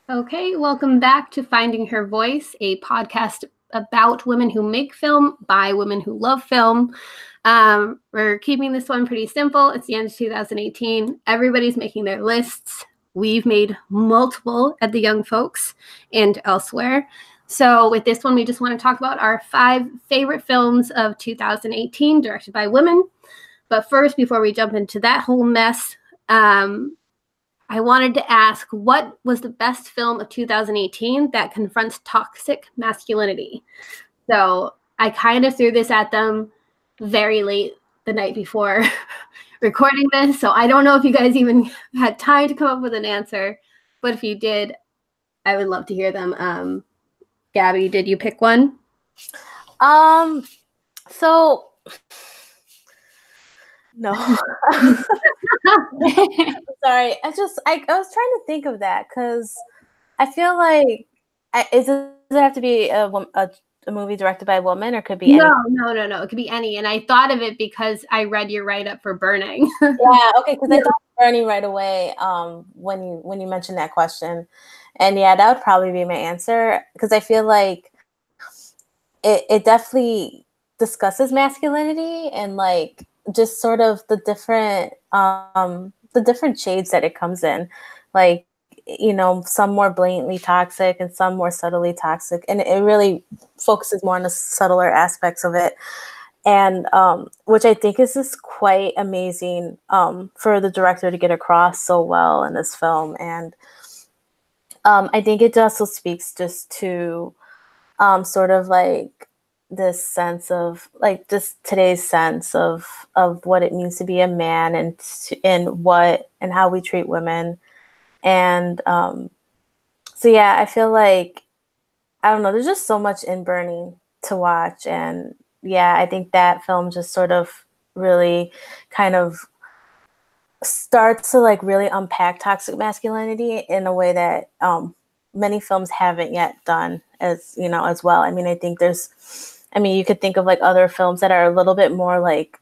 Okay, welcome back to Finding Her Voice, a podcast about women who make film by women who love film. We're keeping this one pretty simple. It's the end of 2018. Everybody's making their lists. We've made multiple at the Young Folks and elsewhere. So with this one, we just want to talk about our 5 favorite films of 2018 directed by women. But first, before we jump into that whole mess, I wanted to ask, what was the best film of 2018 that confronts toxic masculinity? So I kind of threw this at them very late the night before recording this. So I don't know if you guys even had time to come up with an answer. But if you did, I would love to hear them. Gabby, did you pick one? So no. Sorry. I was trying to think of that because I feel like does it have to be a movie directed by a woman, or could be any? No. It could be any. And I thought of it because I read your write-up for Burning. Yeah, okay, because I thought Burning right away when you mentioned that question. And yeah, that would probably be my answer, because I feel like it definitely discusses masculinity and like just sort of the different shades that it comes in, like, you know, some more blatantly toxic and some more subtly toxic, and it really focuses more on the subtler aspects of it, and which I think is just quite amazing for the director to get across so well in this film. And I think it also speaks just to sort of like this sense of like just today's sense of what it means to be a man, and what and how we treat women. And so yeah, I feel like, I don't know, there's just so much in Burning to watch. And yeah, I think that film just sort of really kind of starts to like really unpack toxic masculinity in a way that many films haven't yet done, as you know, as well. I mean, I think you could think of like other films that are a little bit more like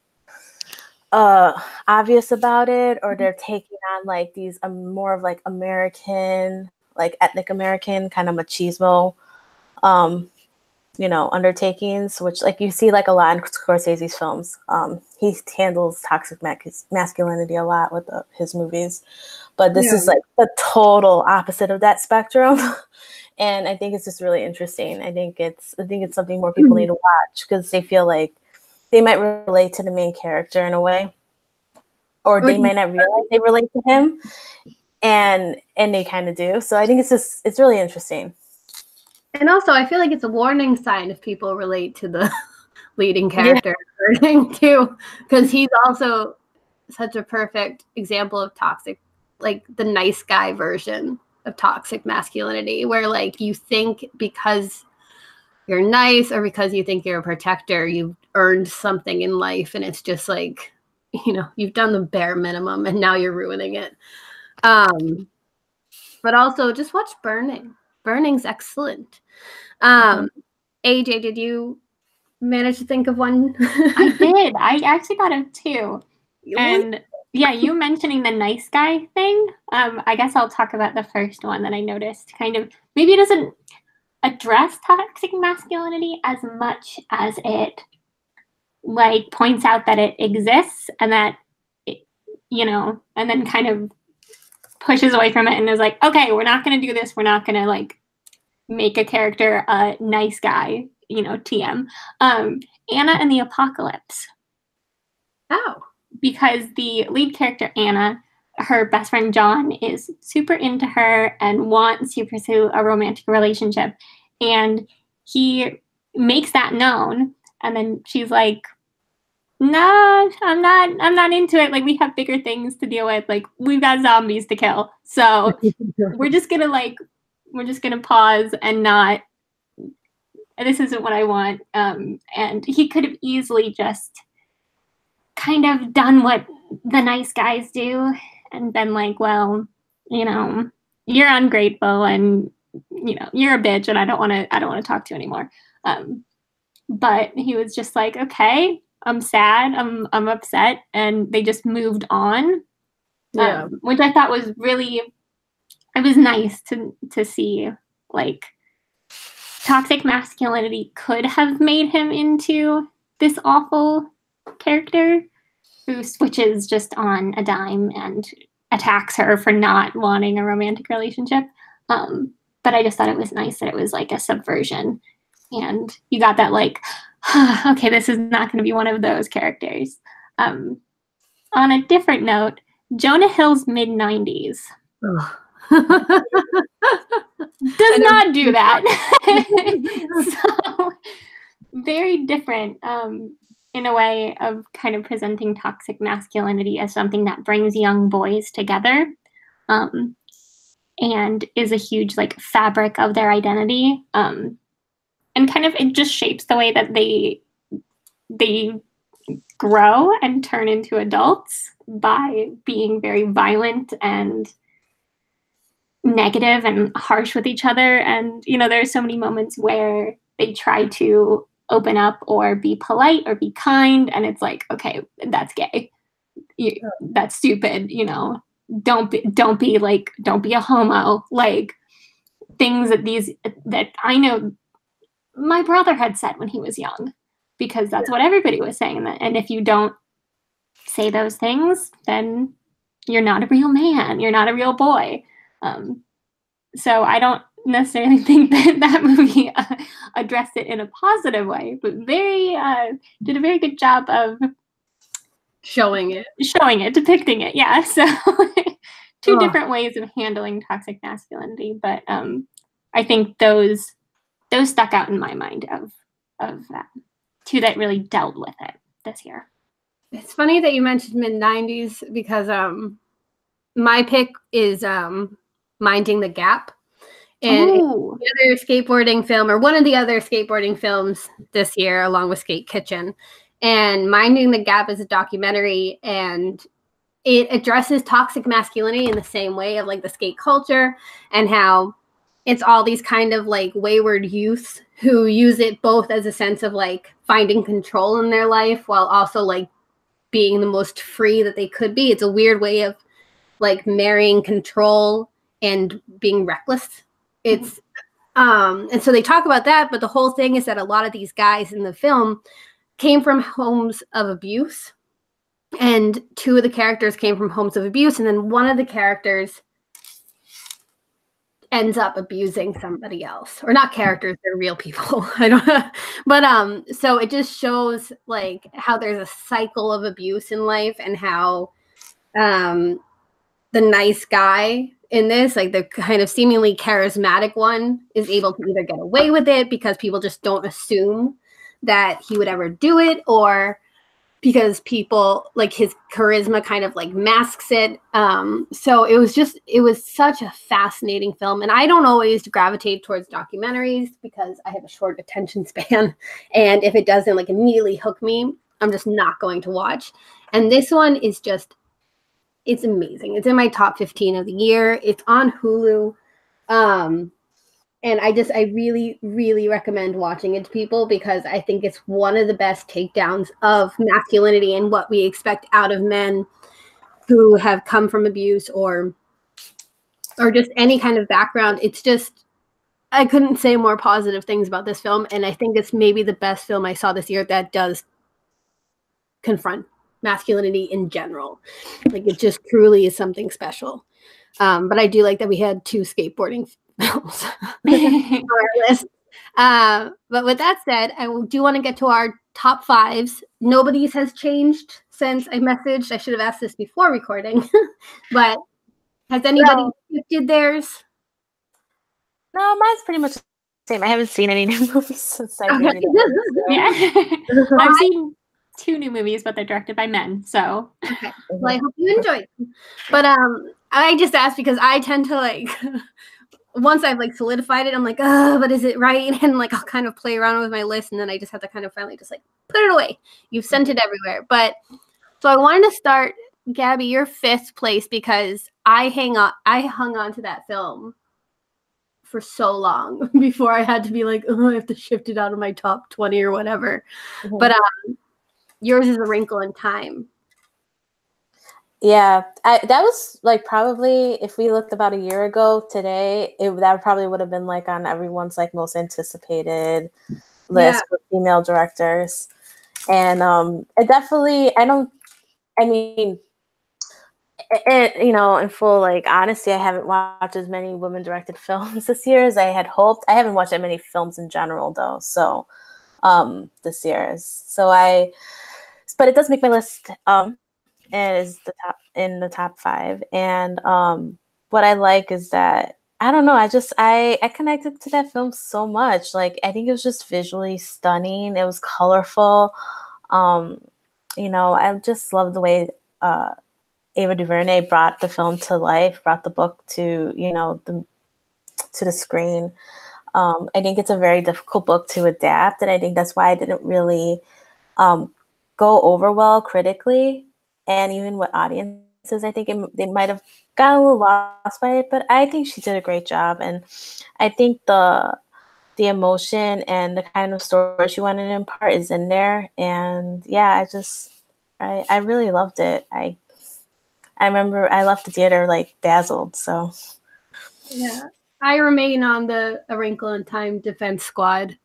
obvious about it, or they're taking on like these more of like American, like ethnic American kind of machismo undertakings, which like you see like a lot in Scorsese's films. He handles toxic masculinity a lot with his movies, but this is like the total opposite of that spectrum. And I think it's just really interesting. I think it's something more people need to watch, because they feel like they might relate to the main character in a way, or they might not realize they relate to him, and they kind of do. So I think it's really interesting. And also, I feel like it's a warning sign if people relate to the leading character too, because he's also such a perfect example of toxic, like the nice guy version of toxic masculinity, where like you think because you're nice or because you think you're a protector, you've earned something in life, and it's just like, you know, you've done the bare minimum and now you're ruining it. But also just watch Burning. Burning's excellent. AJ, did you manage to think of one? I did. I actually thought of 2. And yeah, you mentioning the nice guy thing, I guess I'll talk about the first one that I noticed kind of maybe it doesn't address toxic masculinity as much as it like points out that it exists, and that it, you know, and then kind of pushes away from it and is like, okay, we're not going to do this. We're not going to like make a character a nice guy, you know, TM. Anna and the Apocalypse. Oh. Because the lead character, Anna, her best friend John is super into her and wants to pursue a romantic relationship. And he makes that known. And then she's like, no, I'm not into it. Like, we have bigger things to deal with. Like, we've got zombies to kill. So we're just gonna pause and not, this isn't what I want. And he could have easily just kind of done what the nice guys do and been like, well, you know, you're ungrateful and, you know, you're a bitch and I don't want to talk to you anymore. But he was just like, okay, I'm sad, I'm upset, and they just moved on. Which I thought was really was nice to see, like, toxic masculinity could have made him into this awful character who switches just on a dime and attacks her for not wanting a romantic relationship. But I just thought it was nice that it was like a subversion, and you got that, like, okay, this is not going to be one of those characters. On a different note, Jonah Hill's mid-90s does not do that. So very different in a way of kind of presenting toxic masculinity as something that brings young boys together, and is a huge, like, fabric of their identity, and kind of it just shapes the way that they grow and turn into adults by being very violent and negative and harsh with each other. And, you know, there are so many moments where they try to open up or be polite or be kind, and it's like, okay, that's gay. That's stupid, you know. Don't be a homo. Like, things that I know my brother had said when he was young, because that's what everybody was saying. And if you don't say those things, then you're not a real man. You're not a real boy. So I don't necessarily think that movie addressed it in a positive way, but did a very good job of showing it, depicting it. Yeah. So two different ways of handling toxic masculinity, but I think those stuck out in my mind of two that really dealt with it this year. It's funny that you mentioned mid-90s, because my pick is Minding the Gap. And the other skateboarding film, or one of the other skateboarding films this year, along with Skate Kitchen. And Minding the Gap is a documentary, and it addresses toxic masculinity in the same way of, like, the skate culture, and how it's all these kind of, like, wayward youths who use it both as a sense of, like, finding control in their life while also, like, being the most free that they could be. It's a weird way of, like, marrying control and being reckless. It's and so they talk about that, but the whole thing is that a lot of these guys in the film came from homes of abuse, and two of the characters came from homes of abuse, and then one of the characters ends up abusing somebody else. Or not characters, they're real people. I don't know. But so it just shows, like, how there's a cycle of abuse in life, and how the nice guy in this, like, the kind of seemingly charismatic one, is able to either get away with it because people just don't assume that he would ever do it, or because people, like, his charisma kind of, like, masks it. So it was such a fascinating film. And I don't always gravitate towards documentaries because I have a short attention span. And if it doesn't, like, immediately hook me, I'm just not going to watch. And this one is just, it's amazing. It's in my top 15 of the year. It's on Hulu. And I really, really recommend watching it to people, because I think it's one of the best takedowns of masculinity and what we expect out of men who have come from abuse or just any kind of background. It's just, I couldn't say more positive things about this film. And I think it's maybe the best film I saw this year that does confront masculinity in general. Like, it just truly is something special. But I do like that we had two skateboarding films on our list. But with that said, I do want to get to our top fives. Nobody's has changed since I messaged. I should have asked this before recording. But has anybody shifted theirs? No, mine's pretty much the same. I haven't seen any new movies since I've been Yeah. I've seen 2 new movies, but they're directed by men. So okay. Well, I hope you enjoyed them. But I just asked because I tend to, like, once I've, like, solidified it, I'm like, oh, but is it right? And, like, I'll kind of play around with my list, and then I just have to kind of finally just, like, put it away. You've sent it everywhere. But so I wanted to start, Gabby, your 5th place, because I hung on to that film for so long before I had to be like, oh, I have to shift it out of my top 20 or whatever. Mm-hmm. But yours is A Wrinkle in Time. Yeah, that was like probably if we looked about a year ago today, that probably would have been like on everyone's like most anticipated list for female directors. And it definitely, I mean, you know, in full like honesty, I haven't watched as many women directed films this year as I had hoped. I haven't watched that many films in general though, so this year but it does make my list. And is the top 5. And what I like is that I don't know, I connected to that film so much. Like I think it was just visually stunning. It was colorful. You know, I just love the way Ava DuVernay brought the film to life, brought the book to, you know, to the screen. I think it's a very difficult book to adapt, and I think that's why I didn't really go over well critically, and even with audiences. I think they might have gotten a little lost by it, but I think she did a great job, and I think the emotion and the kind of story she wanted to impart is in there. And yeah, I really loved it. I remember I left the theater like dazzled. So yeah, I remain on the A Wrinkle in Time defense squad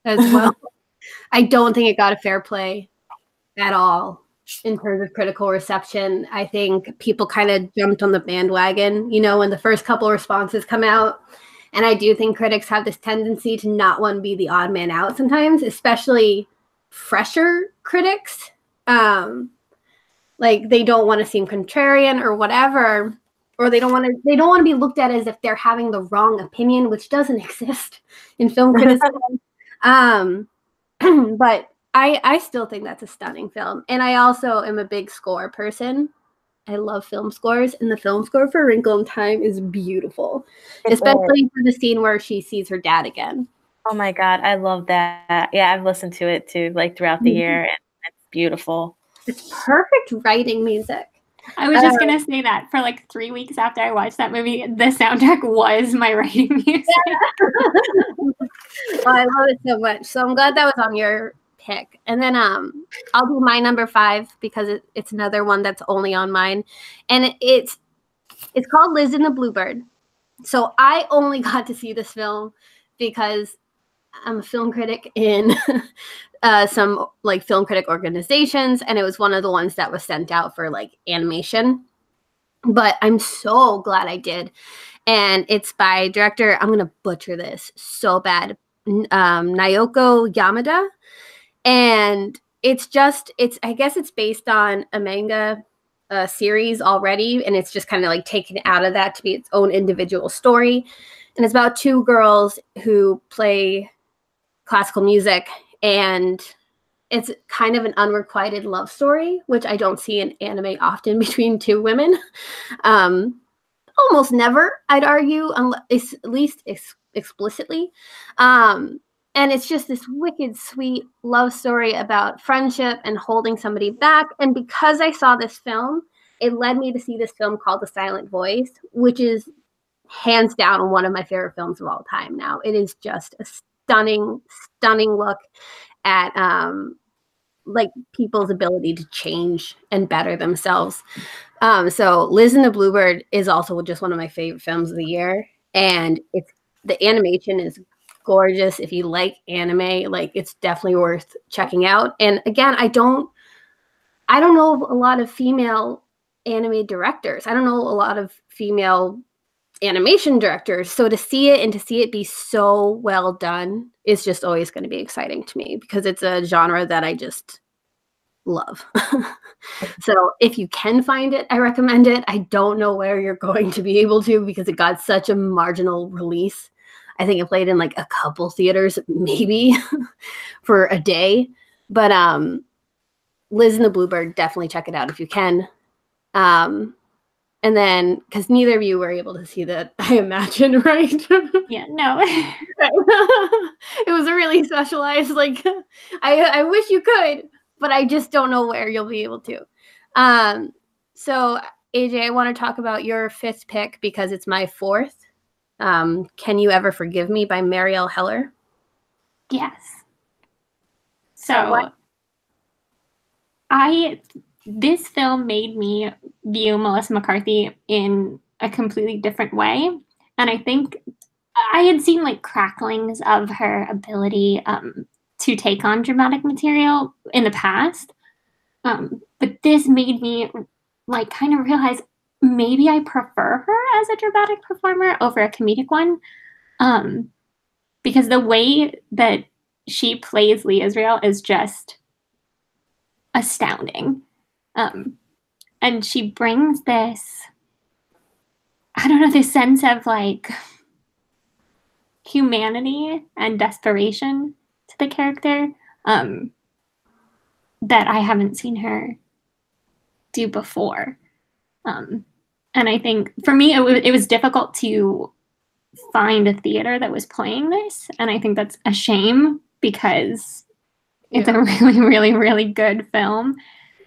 as well. I don't think it got a fair play at all in terms of critical reception. I think people kind of jumped on the bandwagon, you know, when the first couple responses come out. And I do think critics have this tendency to not want to be the odd man out sometimes, especially fresher critics. Like they don't want to seem contrarian or whatever, or they don't want to be looked at as if they're having the wrong opinion, which doesn't exist in film criticism. But I still think that's a stunning film. And I also am a big score person. I love film scores, and the film score for Wrinkle in Time is beautiful, especially for the scene where she sees her dad again. Oh my God, I love that. Yeah, I've listened to it too, like throughout the year, and it's beautiful. It's perfect writing music. I was just gonna say that for like 3 weeks after I watched that movie, the soundtrack was my writing music. Well, I love it so much. So I'm glad that was on your pick. And then I'll do my number 5 because it's another one that's only on mine, and it's called Liz and the Bluebird. So I only got to see this film because I'm a film critic in some like film critic organizations, and it was one of the ones that was sent out for like animation. But I'm so glad I did. And it's by director, I'm going to butcher this so bad, Naoko Yamada. And I guess it's based on a manga series already, and it's just kind of like taken out of that to be its own individual story. And it's about 2 girls who play classical music, and it's kind of an unrequited love story, which I don't see in anime often between 2 women. Almost never, I'd argue, unless, at least explicitly. And it's just this wicked, sweet love story about friendship and holding somebody back. And because I saw this film, it led me to see this film called The Silent Voice, which is hands down one of my favorite films of all time now. It is just a stunning, stunning look at like people's ability to change and better themselves. So Liz and the Bluebird is also just one of my favorite films of the year. And the animation is gorgeous. If you like anime, like it's definitely worth checking out. And again, I don't know a lot of female anime directors. I don't know a lot of female animation directors. So to see it and to see it be so well done is just always going to be exciting to me because it's a genre that I just love. So if you can find it, I recommend it. I don't know where you're going to be able to because it got such a marginal release. I think it played in like a couple theaters, maybe for a day. But Liz and the Bluebird, definitely check it out if you can. And then, because neither of you were able to see that, I imagine, right? Yeah, no. It was a really specialized, like, I wish you could, but I just don't know where you'll be able to. So, AJ, I want to talk about your 5th pick because it's my 4th. Can You Ever Forgive Me by Marielle Heller? Yes. So I this film made me view Melissa McCarthy in a completely different way. And I think I had seen like cracklings of her ability to take on dramatic material in the past. But this made me like kind of realize maybe I prefer her as a dramatic performer over a comedic one. Because the way that she plays Lee Israel is just astounding. And she brings this, I don't know, this sense of like humanity and desperation to the character that I haven't seen her do before. And I think for me, it was difficult to find a theater that was playing this. And I think that's a shame because it's a really, really, really good film.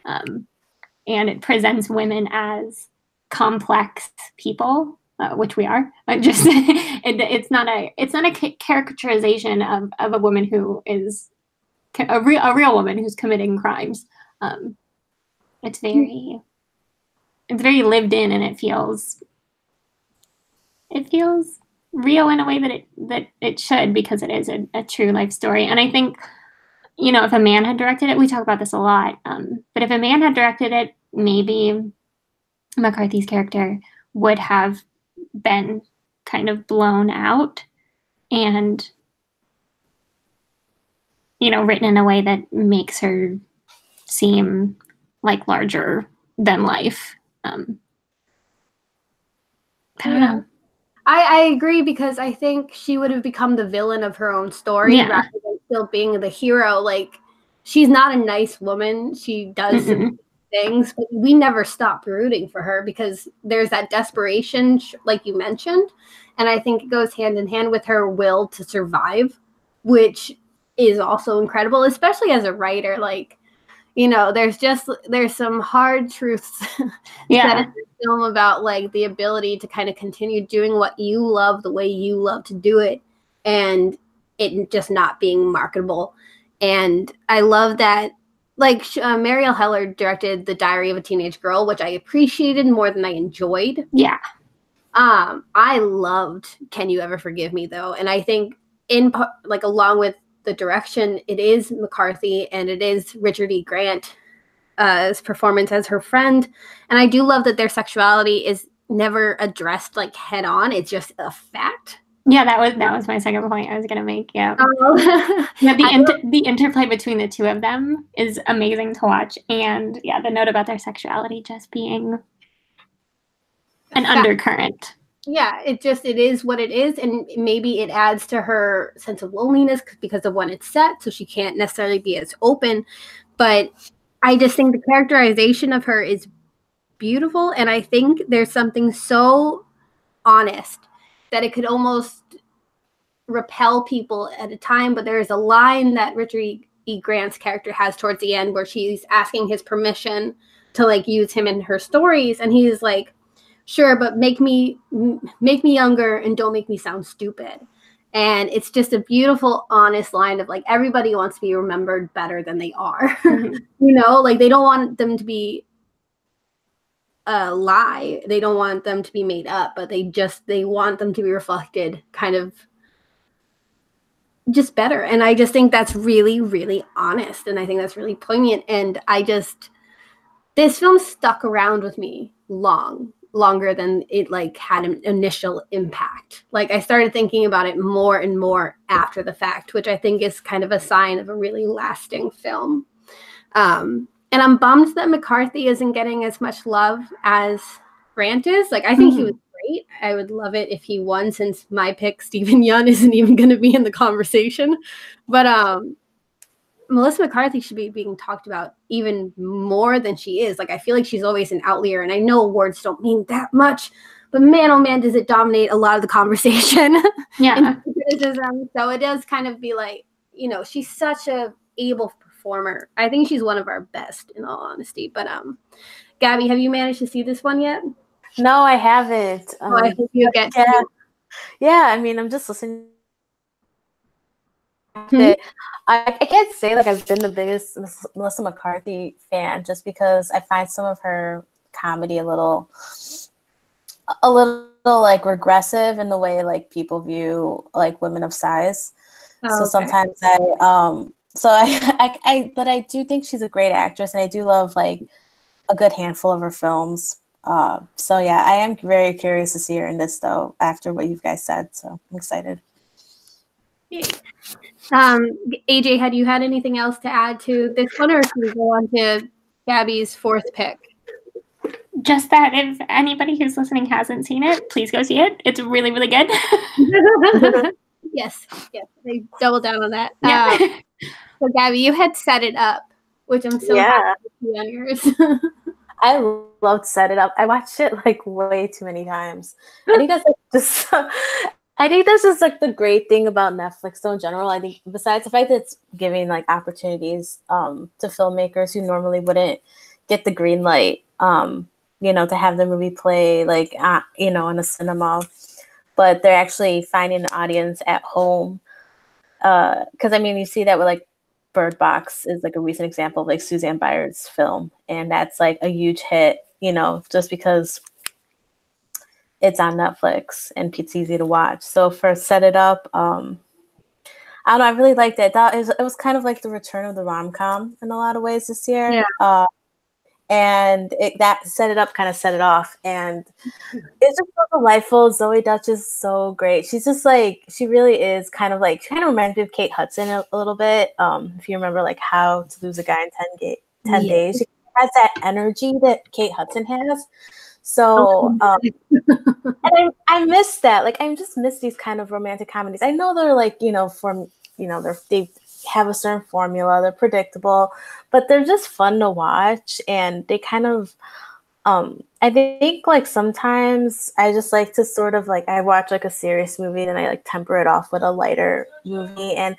And it presents women as complex people, which we are. Just it's not a caricaturization of a woman who is a real woman who's committing crimes. It's very lived in, and it feels real in a way that it should, because it is a true life story. And I think, if a man had directed it, we talk about this a lot, but if a man had directed it, maybe McCarthy's character would have been kind of blown out and, written in a way that makes her seem like larger than life. I don't know. I agree, because I think she would have become the villain of her own story rather than still being the hero. Like, she's not a nice woman. She does some things, but we never stop rooting for her because there's that desperation, like you mentioned. And I think it goes hand in hand with her will to survive, which is also incredible, especially as a writer. Like, there's some hard truths said in the film about like the ability to kind of continue doing what you love the way you love to do it, and it just not being marketable. And I love that, like, Marielle Heller directed The Diary of a Teenage Girl, which I appreciated more than I enjoyed. Yeah. I loved Can You Ever Forgive Me, though, and I think along with the direction, it is McCarthy and it is Richard E. Grant's performance as her friend. And I do love that their sexuality is never addressed like head on. It's just a fact. Yeah, that was my second point I was going to make. Yeah. The interplay between the two of them is amazing to watch. And yeah, the note about their sexuality just being an undercurrent. Yeah, it is what it is, and maybe it adds to her sense of loneliness because of when it's set, so she can't necessarily be as open. But I just think the characterization of her is beautiful, and I think there's something so honest that it could almost repel people at a time. But there's a line that Richard E. Grant's character has towards the end where she's asking his permission to like use him in her stories, and he's like, sure, but make me younger and don't make me sound stupid. And it's just a beautiful, honest line of like, everybody wants to be remembered better than they are. Like they don't want them to be a lie. They don't want them to be made up, but they want them to be reflected kind of just better. And I just think that's really, really honest. And I think that's really poignant. And this film stuck around with me longer than it like had an initial impact. Like I started thinking about it more and more after the fact, which I think is kind of a sign of a really lasting film. And I'm bummed that McCarthy isn't getting as much love as Grant is. Like I think he was great. I would love it if he won, since my pick, Stephen Yeun, isn't even going to be in the conversation. But Melissa McCarthy should be being talked about even more than she is. Like, I feel like she's always an outlier, and I know awards don't mean that much, but man, oh man, does it dominate a lot of the conversation. Yeah. Criticism. So it does kind of be like, she's such a able performer. I think she's one of our best, in all honesty. But Gabby, have you managed to see this one yet? No, I haven't. I hope you get yeah. I mean, I'm just listening it. I can't say like I've been the biggest Melissa McCarthy fan just because I find some of her comedy a little like regressive in the way like people view like women of size. So sometimes but I do think she's a great actress, and I do love like a good handful of her films. So yeah, I am very curious to see her in this though after what you guys said. So I'm excited. AJ, had you had anything else to add to this one, or should we go on to Gabby's fourth pick? Just that if anybody who's listening hasn't seen it, please go see it. It's really, really good. Yes, they double down on that. Yeah. So Gabby, you had Set It Up, which I'm so happy to see on yours. I loved Set It Up. I watched it like way too many times. I think that's like, just like the great thing about Netflix though in general. I think besides the fact that it's giving like opportunities to filmmakers who normally wouldn't get the green light, to have the movie play like in a cinema, but they're actually finding an audience at home. Because I mean, you see that with like Bird Box is like a recent example of like Suzanne Byer's film, and that's like a huge hit, just because it's on Netflix and it's easy to watch. So for Set It Up, I don't know, I really liked it. It was kind of like the return of the rom-com in a lot of ways this year. Yeah. And that Set It Up kind of set it off, and it's just so delightful. Zoe Dutch is so great. She's just like, she really is kind of reminds me of Kate Hudson a little bit. If you remember like How to Lose a Guy in 10 Days, she has that energy that Kate Hudson has. So and I miss that. Like I just miss these kind of romantic comedies. I know they're like, they have a certain formula, they're predictable, but they're just fun to watch, and they kind of I think like sometimes I just like to sort of like I watch like a serious movie and I like temper it off with a lighter movie, and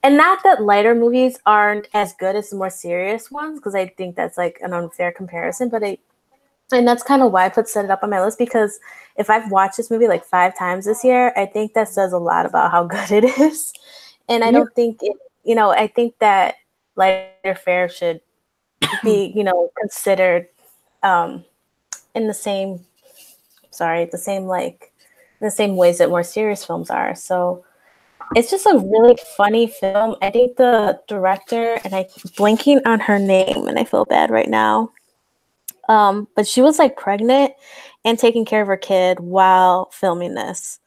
not that lighter movies aren't as good as the more serious ones, because I think that's like an unfair comparison, but and that's kind of why I put Set It Up on my list, because if I've watched this movie like 5 times this year, I think that says a lot about how good it is. And I don't think it, I think that lighter fare should be, considered in the same ways that more serious films are. So it's just a really funny film. I think the director, and I'm blanking on her name and I feel bad right now. But she was like pregnant and taking care of her kid while filming this.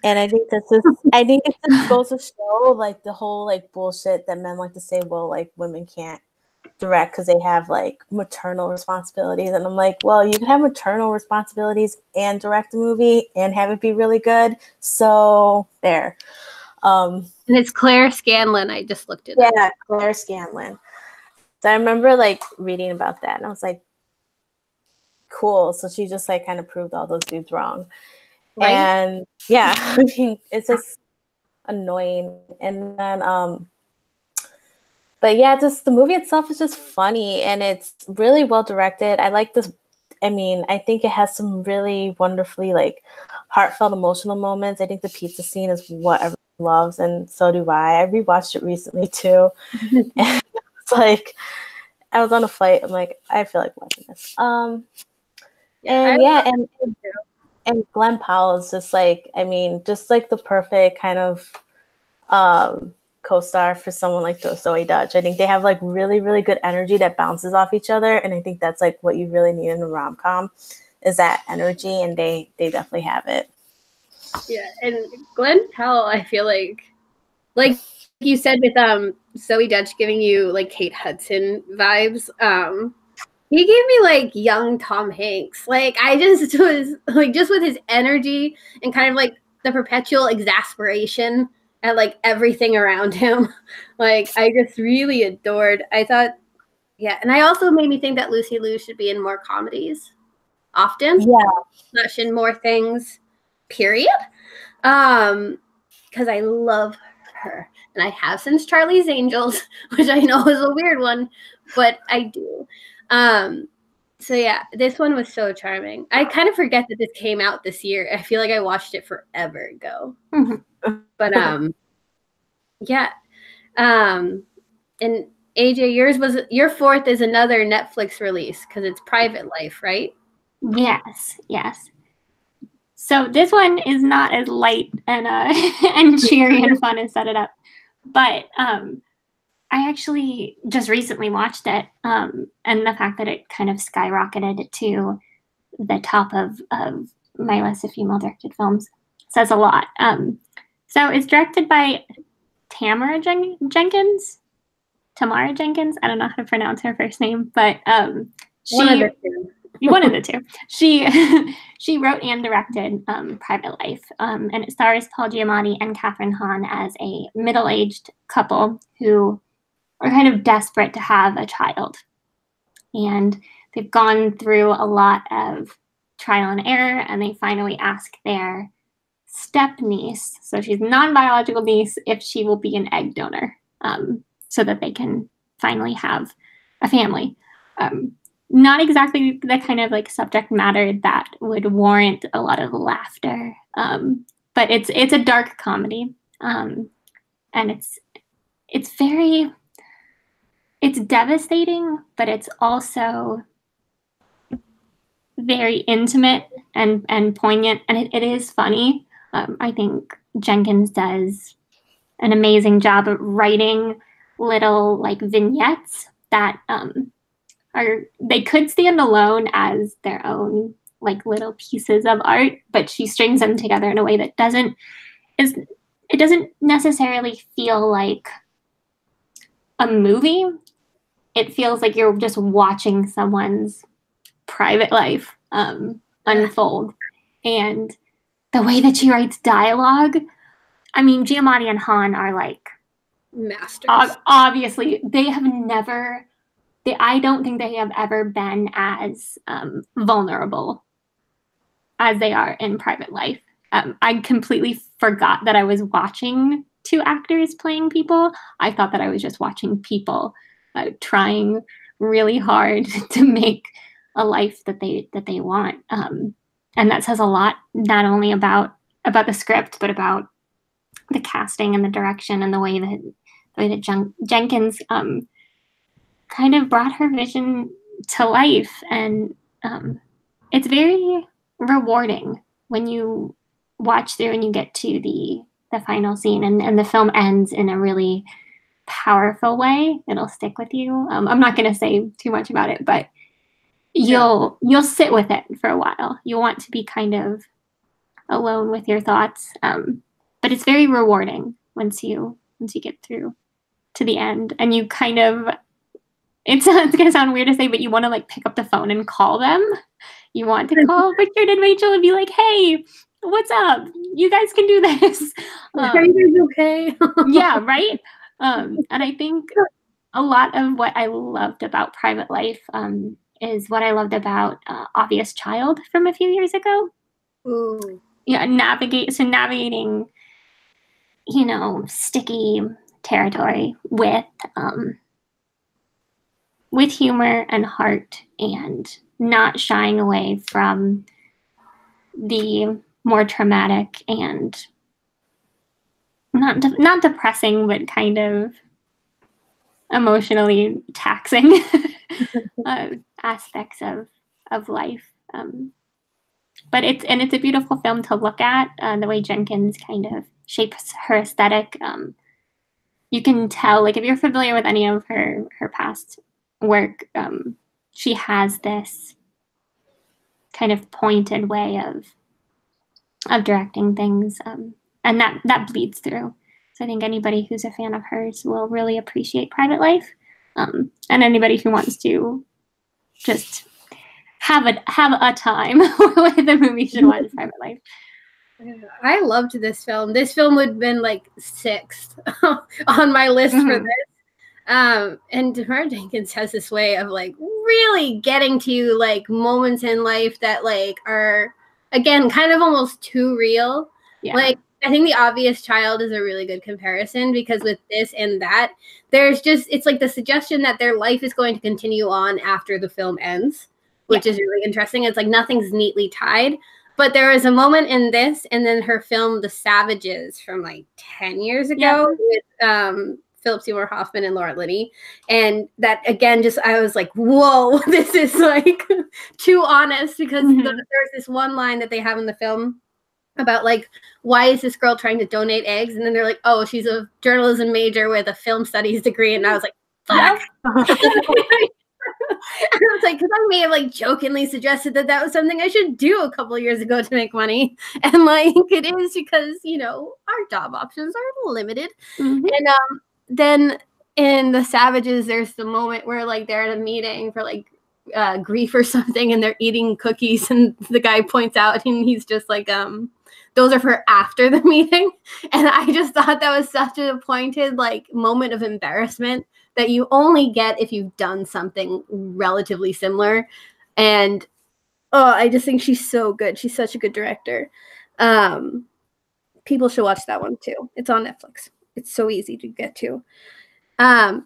And I think it just goes to show like the whole like bullshit that men like to say, well, like women can't direct because they have like maternal responsibilities. And I'm like, well, you can have maternal responsibilities and direct a movie and have it be really good. So there. And it's Claire Scanlon. I just looked it up. Yeah, Claire Scanlon. So I remember like reading about that, and I was like, cool. So she just like kind of proved all those dudes wrong. Right? And yeah, I mean, it's just annoying. And then but yeah, just the movie itself is just funny, and it's really well directed. I like this. I mean, I think it has some really wonderfully like heartfelt, emotional moments. I think the pizza scene is what everyone loves, and so do I. I rewatched it recently too. And it's like I was on a flight. I'm like, I feel like watching this. And Glenn Powell is just like, I mean, just like the perfect kind of co-star for someone like Zoe Dutch. I think they have like really, really good energy that bounces off each other, and I think that's like what you really need in a rom-com is that energy, and they definitely have it. Yeah, and Glenn Powell, I feel like you said with Zoe Dutch giving you like Kate Hudson vibes. He gave me like young Tom Hanks. Like I just was like, just with his energy and kind of like the perpetual exasperation at like everything around him. Like I just really adored. I thought, yeah. And I also made me think that Lucy Liu should be in more comedies often. Yeah. In more things, period. Because I love her. And I have since Charlie's Angels, which I know is a weird one, but I do. So yeah, this one was so charming. I kind of forget that this came out this year. I feel like I watched it forever ago. But Yeah. And AJ, your fourth is another Netflix release because it's Private Life, right? Yes. So this one is not as light and and cheery and fun as Set It Up, but I actually just recently watched it, and the fact that it kind of skyrocketed to the top of my list of female-directed films says a lot. So it's directed by Tamara Jenkins. Tamara Jenkins. I don't know how to pronounce her first name, but One of the two. One of the two. She wrote and directed Private Life, and it stars Paul Giamatti and Kathryn Hahn as a middle-aged couple who are kind of desperate to have a child. And they've gone through a lot of trial and error, and they finally ask their step niece, so she's non-biological niece, if she will be an egg donor, so that they can finally have a family. Not exactly the kind of like subject matter that would warrant a lot of laughter, but it's a dark comedy, and it's devastating, but it's also very intimate and poignant, and it is funny. I think Jenkins does an amazing job of writing little like vignettes that they could stand alone as their own like little pieces of art, but she strings them together in a way that doesn't necessarily feel like a movie. It feels like you're just watching someone's private life unfold. And the way that she writes dialogue, I mean, Giamatti and Hahn are like masters. Obviously, I don't think they have ever been as vulnerable as they are in Private Life. I completely forgot that I was watching two actors playing people. I thought that I was just watching people trying really hard to make a life that they want. And that says a lot, not only about the script, but about the casting and the direction and the way that Jenkins kind of brought her vision to life. And it's very rewarding when you watch through and you get to the final scene, and the film ends in a really powerful way. It'll stick with you. I'm not going to say too much about it, but you'll sit with it for a while. You'll want to be kind of alone with your thoughts, but it's very rewarding once you get through to the end, and you kind of, it's going to sound weird to say, but you want to like pick up the phone and call them. You want to call Richard and Rachel and be like, hey, what's up? You guys can do this. Are you guys okay? Yeah, right? And I think a lot of what I loved about Private Life is what I loved about Obvious Child from a few years ago. Ooh. Yeah, navigating, sticky territory with humor and heart, and not shying away from the more traumatic and not depressing, but kind of emotionally taxing aspects of life. But it's a beautiful film to look at. The way Jenkins kind of shapes her aesthetic. You can tell, like, if you're familiar with any of her past work, she has this kind of pointed way of directing things, and that bleeds through. So I think anybody who's a fan of hers will really appreciate Private Life, and anybody who wants to just have a time with the movie should watch Private Life. I loved this film. This film would have been like 6th on my list for this. And Tamara Jenkins has this way of like really getting to you, like moments in life that like are, again, kind of almost too real. Yeah. Like, I think The Obvious Child is a really good comparison, because with this and that, there's just, it's like the suggestion that their life is going to continue on after the film ends, which is really interesting. It's like nothing's neatly tied. But there was a moment in this, and then her film The Savages from like 10 years ago with Philip Seymour Hoffman and Laura Linney. And that, again, just I was like, whoa, this is like too honest, because there's this one line that they have in the film about like, why is this girl trying to donate eggs? And then they're like, oh, she's a journalism major with a film studies degree. And I was like, fuck. I was like, because I may have like jokingly suggested that was something I should do a couple of years ago to make money, and like it is because our job options are limited. And then in The Savages, there's the moment where like they're at a meeting for like grief or something, and they're eating cookies, and the guy points out, and he's just like, those are for after the meeting. And I just thought that was such a pointed like moment of embarrassment that you only get if you've done something relatively similar. And I just think she's so good. She's such a good director. People should watch that one too. It's on Netflix. It's so easy to get to.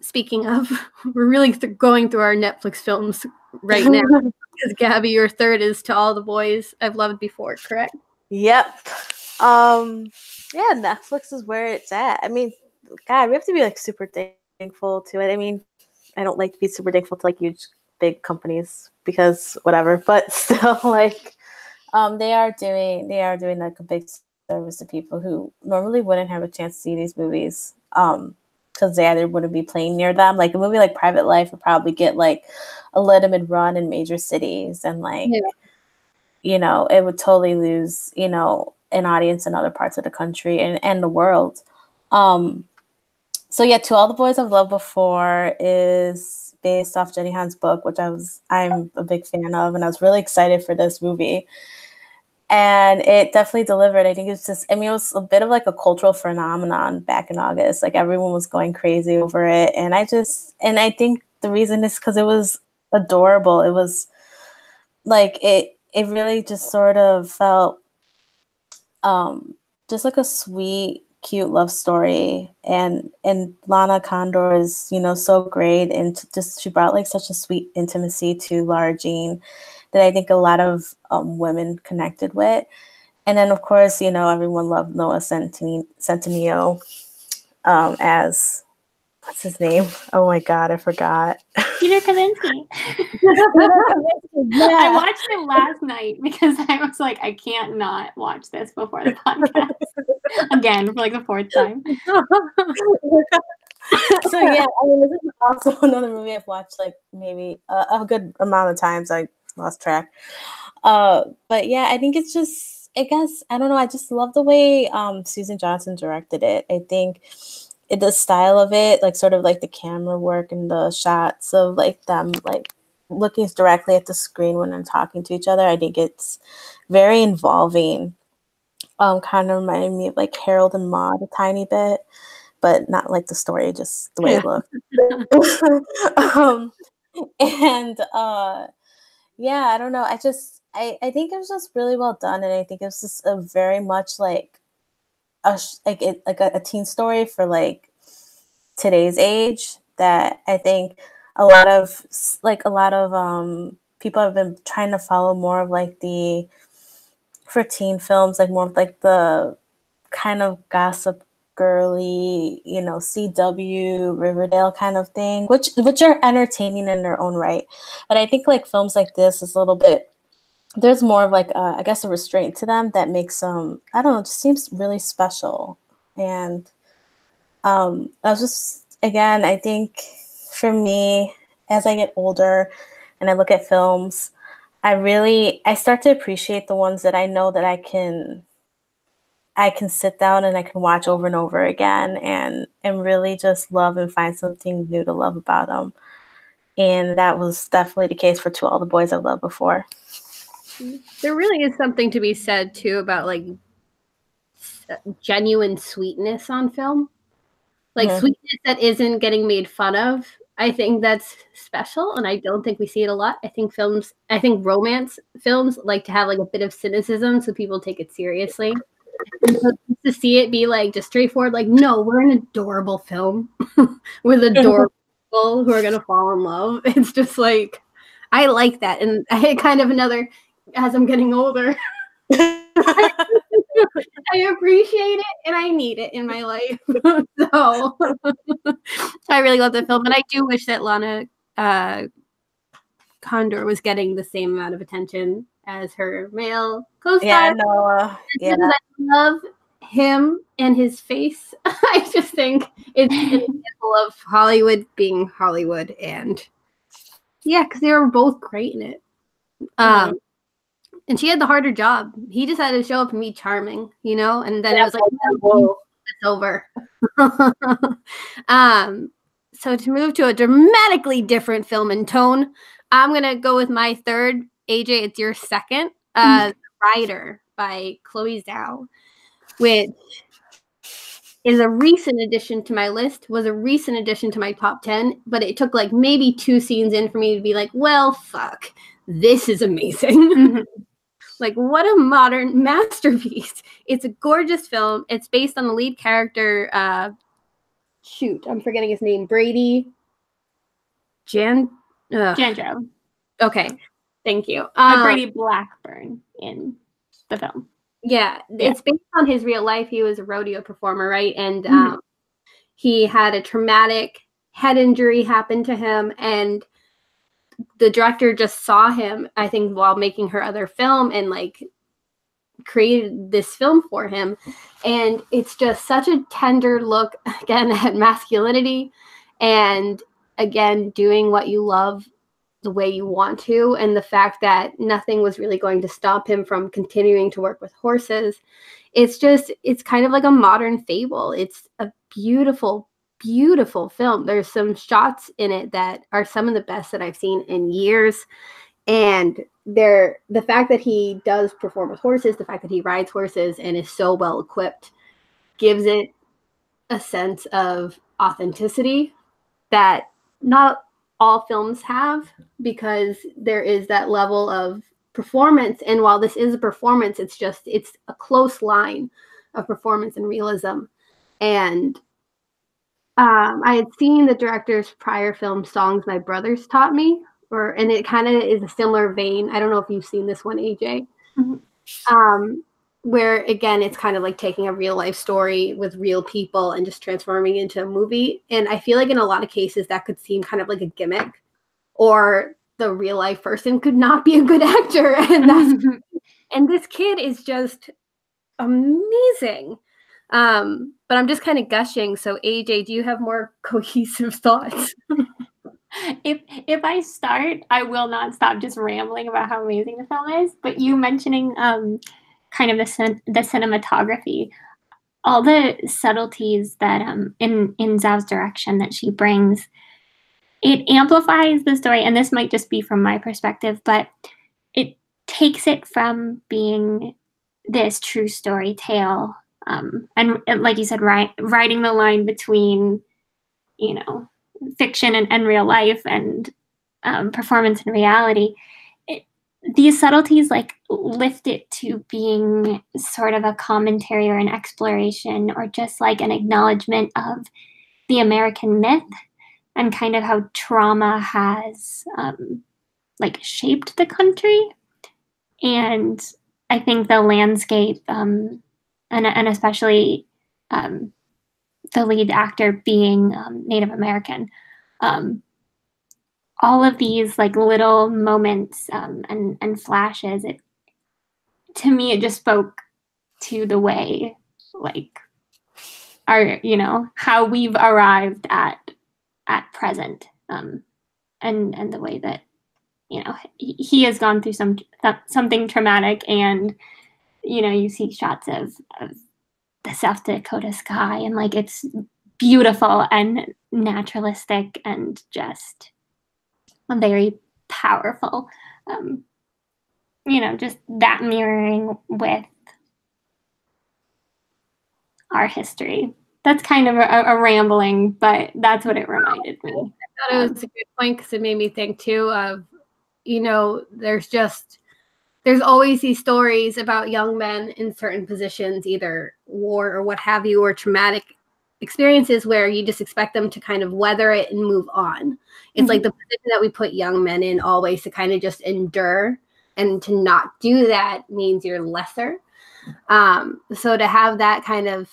Speaking of, we're really going through our Netflix films right now, because Gabby, your third is To All the Boys I've Loved Before, correct? Yep. Yeah, Netflix is where it's at. I mean, God, we have to be like super thankful to it. I mean, I don't like to be super thankful to like huge big companies because whatever, but still like they are doing like a big service to people who normally wouldn't have a chance to see these movies because they either wouldn't be playing near them. Like a movie like Private Life would probably get like a limited run in major cities, and like it would totally lose an audience in other parts of the country and the world. So yeah, To All the Boys I've Loved Before is based off Jenny Han's book, which I'm a big fan of, and I was really excited for this movie. And it definitely delivered. I think it was a bit of like a cultural phenomenon back in August. Like everyone was going crazy over it. And I think the reason is because it was adorable. It was like, it really just sort of felt just like a sweet, cute love story. And Lana Condor is, so great. And she brought like such a sweet intimacy to Lara Jean that I think a lot of women connected with. And then, of course, everyone loved Noah Centineo as, what's his name? Oh my God, I forgot. Peter Kavinsky. Yeah. I watched it last night because I was like, I can't not watch this before the podcast. Again, for like the fourth time. So yeah, I mean, this is also another movie I've watched like maybe a good amount of times. I lost track. But yeah, I think it's just, I guess, I don't know, I just love the way Susan Johnson directed it. I think the style of it, like sort of like the camera work and the shots of like them like looking directly at the screen when they're talking to each other, I think it's very involving. Kind of reminded me of like Harold and Maude a tiny bit, but not like the story, just the way it looked. Yeah, I don't know. I think it was just really well done, and I think it was just a very much like a teen story for like today's age. That I think a lot of people have been trying to follow more of like for teen films, like more of like the kind of gossip girly, CW, Riverdale kind of thing, which are entertaining in their own right. But I think like films like this is a little bit, there's more of like I guess a restraint to them that makes them, I don't know, it just seems really special. And I was just, again, I think for me, as I get older and I look at films, I start to appreciate the ones that I know that I can sit down and I can watch over and over again and really just love and find something new to love about them. And that was definitely the case for To All the Boys I've Loved Before. There really is something to be said too about like genuine sweetness on film, like sweetness that isn't getting made fun of. I think that's special, and I don't think we see it a lot. I think romance films like to have like a bit of cynicism so people take it seriously. And so to see it be like just straightforward, like, no, we're an adorable film with adorable people who are gonna fall in love. It's just like, I like that. And I kind of as I'm getting older, I appreciate it and I need it in my life. So I really love the film, and I do wish that Lana Condor was getting the same amount of attention as her male co-star. Yeah, no, yeah. Because I love him and his face. I just think it's an example of Hollywood being Hollywood, and yeah, because they were both great in it. And she had the harder job. He just had to show up and be charming, you know? And then it was like, whoa, it's over. So to move to a dramatically different film and tone, I'm going to go with my third. AJ, it's your second. Rider by Chloe Zhao, which is a recent addition to my list, was a recent addition to my top 10, but it took like maybe 2 scenes in for me to be like, well, fuck, this is amazing. Like, what a modern masterpiece. It's a gorgeous film. It's based on the lead character, I'm forgetting his name, Brady Jandreau. Okay, thank you. Brady Blackburn in the film. Yeah, it's based on his real life. He was a rodeo performer, right? And he had a traumatic head injury happen to him, and the director just saw him, I think, while making her other film, and like created this film for him. And it's just such a tender look again at masculinity, and again doing what you love the way you want to, and the fact that nothing was really going to stop him from continuing to work with horses. It's kind of like a modern fable. It's a beautiful film. There's some shots in it that are some of the best that I've seen in years. And the fact that he does perform with horses, the fact that he rides horses and is so well equipped, gives it a sense of authenticity that not all films have, because there is that level of performance. And while this is a performance, it's a close line of performance and realism. And I had seen the director's prior film, Songs My Brothers Taught Me, and it kind of is a similar vein. I don't know if you've seen this one, AJ. Where again, it's kind of like taking a real life story with real people and just transforming it into a movie. And I feel like in a lot of cases that could seem kind of like a gimmick, or the real life person could not be a good actor. And this kid is just amazing. But I'm just kind of gushing. So AJ, do you have more cohesive thoughts? If I start, I will not stop just rambling about how amazing the film is. But you mentioning kind of the cinematography, all the subtleties that in Zhao's direction that she brings, it amplifies the story. And this might just be from my perspective, but it takes it from being this true story tale, and like you said, writing the line between, you know, fiction and real life, and performance and reality. These subtleties like lift it to being sort of a commentary or an exploration, or just like an acknowledgement of the American myth and kind of how trauma has like shaped the country. And I think the landscape, and especially the lead actor being Native American, all of these like little moments and flashes, to me it just spoke to the way like our, you know, how we've arrived at present, and the way that, you know, he has gone through something traumatic, and, you know, you see shots of the South Dakota sky, and like it's beautiful and naturalistic and just very powerful. You know, just that mirroring with our history. That's kind of a rambling, but that's what it reminded me. I thought it was a good point, because it made me think too of, you know, there's always these stories about young men in certain positions, either war or what have you, or traumatic experiences, where you just expect them to kind of weather it and move on. It's like the position that we put young men in always, to kind of just endure and to not do that means you're lesser. So to have that kind of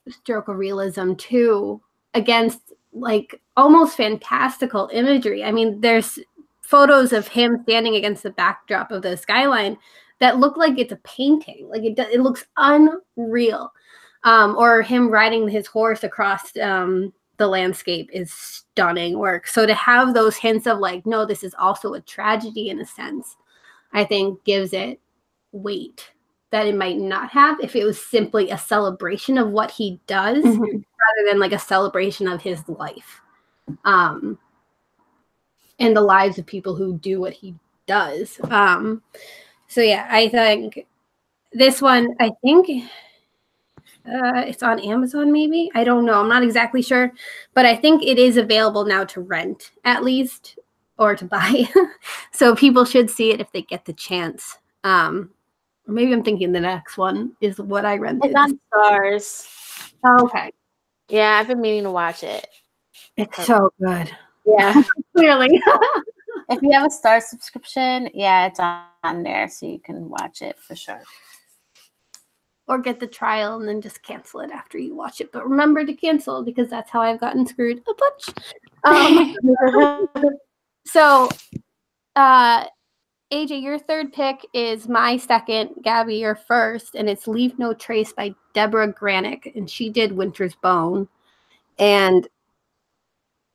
stroke of realism too, against like almost fantastical imagery. I mean, there's photos of him standing against the backdrop of the skyline that look like it's a painting. Like it looks unreal. Or him riding his horse across the landscape is stunning work. So to have those hints of like, no, this is also a tragedy in a sense, I think gives it weight that it might not have if it was simply a celebration of what he does rather than like a celebration of his life. And the lives of people who do what he does. So yeah, I think this one, I think it's on Amazon maybe. I don't know. I'm not exactly sure. But I think it is available now to rent at least or to buy. So people should see it if they get the chance. Maybe I'm thinking the next one is what I rented. It's on Stars. Oh, okay. Yeah, I've been meaning to watch it. It's so good. Yeah. Clearly. If you have a Star subscription, yeah, it's on there, so you can watch it for sure. Or get the trial and then just cancel it after you watch it. But remember to cancel because that's how I've gotten screwed a bunch. So, AJ, your third pick is my second, Gabby, your first, and it's Leave No Trace by Deborah Granick, and she did Winter's Bone. And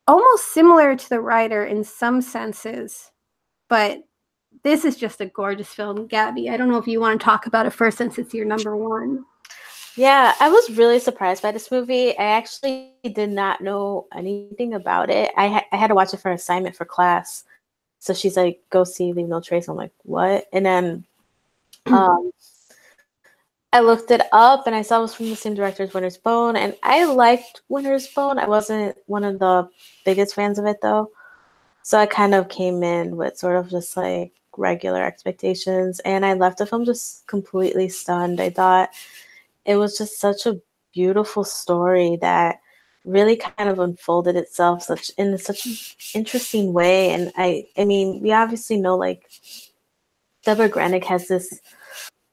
almost similar to the writer in some senses, but this is just a gorgeous film. Gabby, I don't know if you want to talk about it first since it's your number one. Yeah, I was really surprised by this movie. I actually did not know anything about it. I had to watch it for an assignment for class. So she's like, go see Leave No Trace. I'm like, what? And then I looked it up and I saw it was from the same director as Winter's Bone. And I liked Winter's Bone. I wasn't one of the biggest fans of it though. So I kind of came in with sort of just like regular expectations. And I left the film just completely stunned. I thought it was just such a beautiful story that really kind of unfolded itself in such an interesting way. And I mean, we obviously know like Deborah Granick has this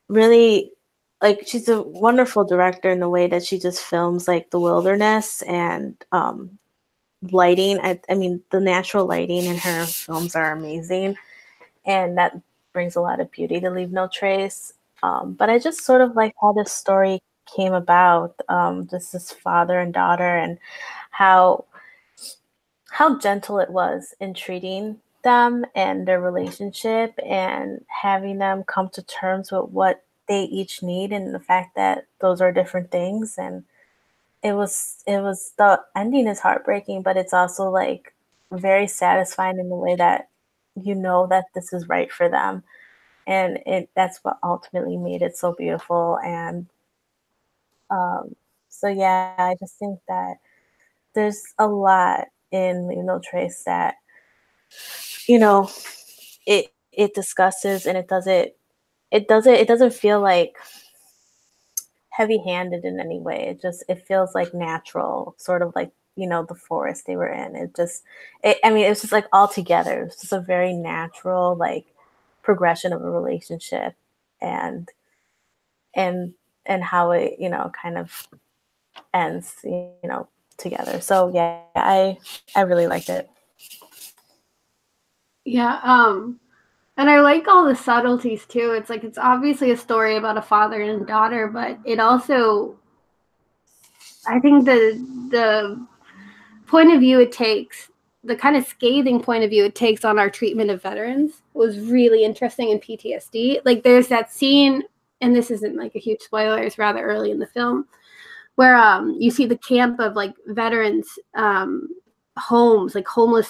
really, like, she's a wonderful director in the way that she just films like the wilderness and lighting. I mean, the natural lighting in her films are amazing. And that brings a lot of beauty to Leave No Trace. But I just sort of like how this story came about, just this father and daughter, and how gentle it was in treating them and their relationship and having them come to terms with what they each need and the fact that those are different things. And it was the ending is heartbreaking, but it's also like very satisfying in the way that you know that this is right for them. And that's what ultimately made it so beautiful. And so yeah, I just think that there's a lot in Leave No Trace that, you know, it discusses, and it doesn't feel like heavy-handed in any way. It feels like natural, sort of like, you know, the forest they were in. It was just like all together. It's just a very natural like progression of a relationship and how it, you know, kind of ends, you know, together. So yeah, I really liked it. Yeah, and I like all the subtleties too. It's like it's obviously a story about a father and a daughter, but it also, I think the point of view it takes, the kind of scathing point of view it takes on our treatment of veterans was really interesting in PTSD. Like there's that scene, and this isn't like a huge spoiler, it's rather early in the film, where you see the camp of like veterans homes, like homeless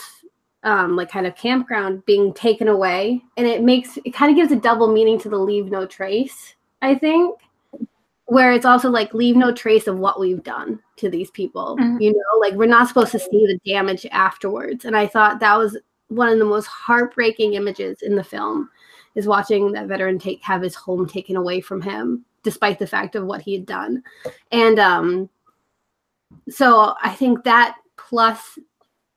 like kind of campground being taken away, and it kind of gives a double meaning to the Leave No Trace, I think, where it's also like leave no trace of what we've done to these people. You know, like we're not supposed to see the damage afterwards. And I thought that was one of the most heartbreaking images in the film, is watching that veteran have his home taken away from him despite the fact of what he had done. And so I think that, plus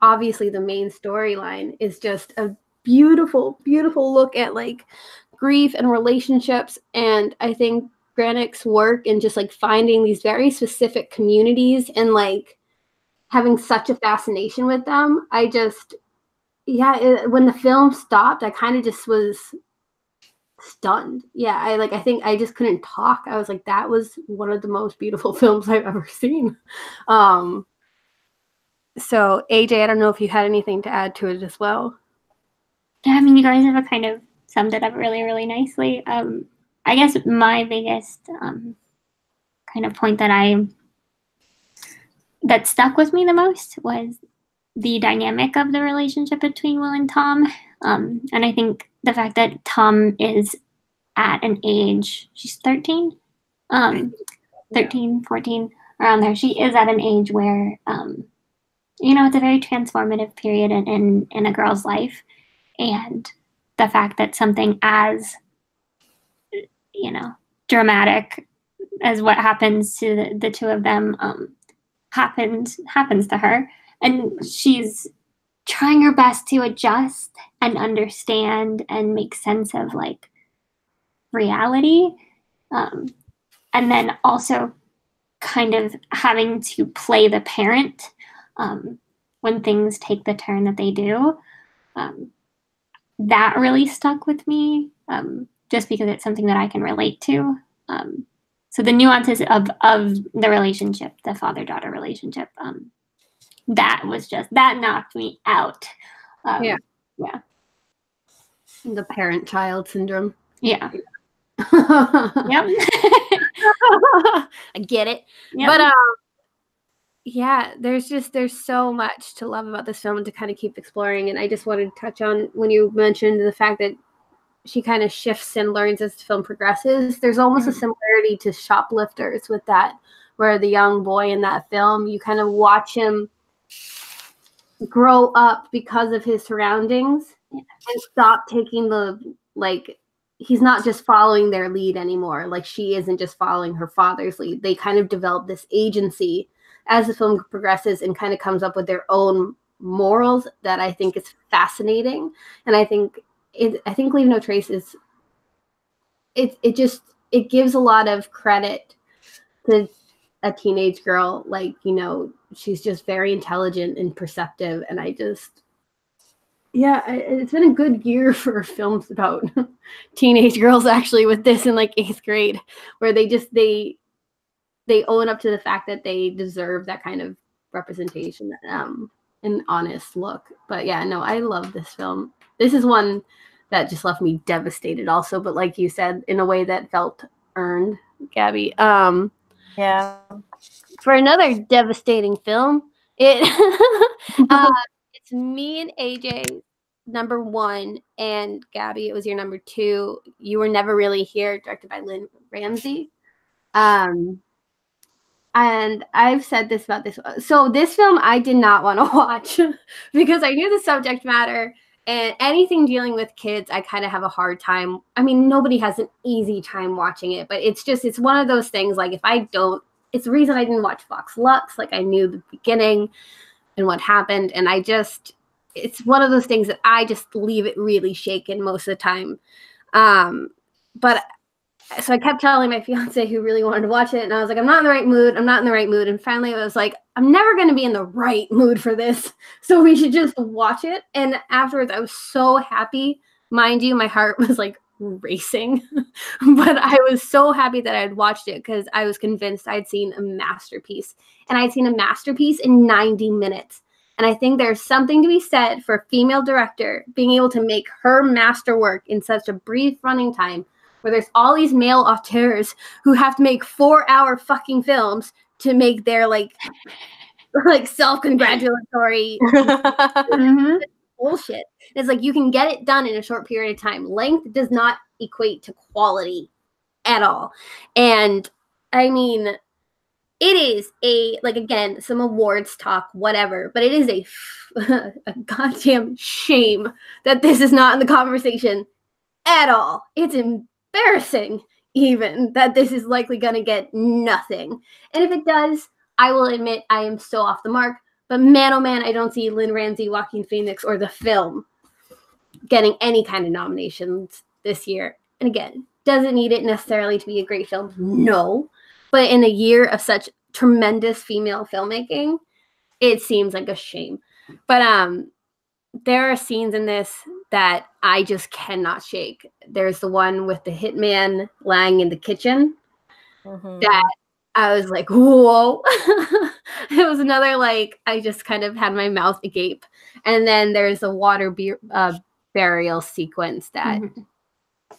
obviously the main storyline, is just a beautiful, beautiful look at like grief and relationships. And I think Granick's work in just like finding these very specific communities and like having such a fascination with them. I just, when the film stopped, I kind of just was stunned. Yeah, I think I just couldn't talk. I was like, that was one of the most beautiful films I've ever seen. So AJ, I don't know if you had anything to add to it as well. Yeah, I mean, you guys have kind of summed it up really, really nicely. I guess my biggest kind of point that stuck with me the most was the dynamic of the relationship between Will and Tom. And I think the fact that Tom is at an age, she's 13, 13, 14, around there. She is at an age where, it's a very transformative period in a girl's life. And the fact that something as, dramatic as what happens to the two of them happens to her. And she's trying her best to adjust and understand and make sense of like reality. And then also kind of having to play the parent when things take the turn that they do. That really stuck with me just because it's something that I can relate to. So the nuances of the relationship, the father-daughter relationship, that knocked me out. Yeah. Yeah. The parent-child syndrome. Yeah. Yep. I get it. Yep. But yeah, there's so much to love about this film and to kind of keep exploring. And I just wanted to touch on when you mentioned the fact that she kind of shifts and learns as the film progresses. There's almost a similarity to Shoplifters with that, where the young boy in that film, you kind of watch him grow up because of his surroundings and stop taking he's not just following their lead anymore. Like she isn't just following her father's lead. They kind of develop this agency as the film progresses and kind of comes up with their own morals that I think is fascinating. And I think Leave No Trace is, it gives a lot of credit to a teenage girl. Like, she's just very intelligent and perceptive. And it's been a good year for films about teenage girls actually with this in like 8th grade, where they own up to the fact that they deserve that kind of representation, an honest look. But yeah, no, I love this film. This is one that just left me devastated also, but like you said, in a way that felt earned, Gabby. Yeah. For another devastating film, it's me and AJ number 1, and Gabby, it was your number 2. You Were Never Really Here, directed by Lynn Ramsey. And I've said this about this. So this film I did not want to watch because I knew the subject matter, and anything dealing with kids, I kind of have a hard time. I mean, nobody has an easy time watching it, but it's one of those things. Like it's the reason I didn't watch Vox Lux. Like I knew the beginning and what happened. And it's one of those things that I just leave it really shaken most of the time. So I kept telling my fiance, who really wanted to watch it, and I was like, I'm not in the right mood. And finally I was like, I'm never going to be in the right mood for this, so we should just watch it. And afterwards I was so happy. Mind you, my heart was like racing, but I was so happy that I had watched it because I was convinced I'd seen a masterpiece. And I'd seen a masterpiece in 90 minutes. And I think there's something to be said for a female director being able to make her masterwork in such a brief running time, where there's all these male auteurs who have to make 4-hour fucking films to make their like self-congratulatory bullshit. It's like you can get it done in a short period of time. Length does not equate to quality at all. And I mean, it is again, some awards talk, whatever, but it is a goddamn shame that this is not in the conversation at all. It's embarrassing even that this is likely going to get nothing. And if it does, I will admit I am still off the mark. But man, oh man, I don't see Lynn Ramsey, Joaquin Phoenix, or the film getting any kind of nominations this year. And again, doesn't need it necessarily to be a great film. No. But in a year of such tremendous female filmmaking, it seems like a shame. But there are scenes in this that I just cannot shake. There's the one with the hitman lying in the kitchen that I was like, whoa. It was another, like, I just kind of had my mouth agape. And then there's a water burial sequence that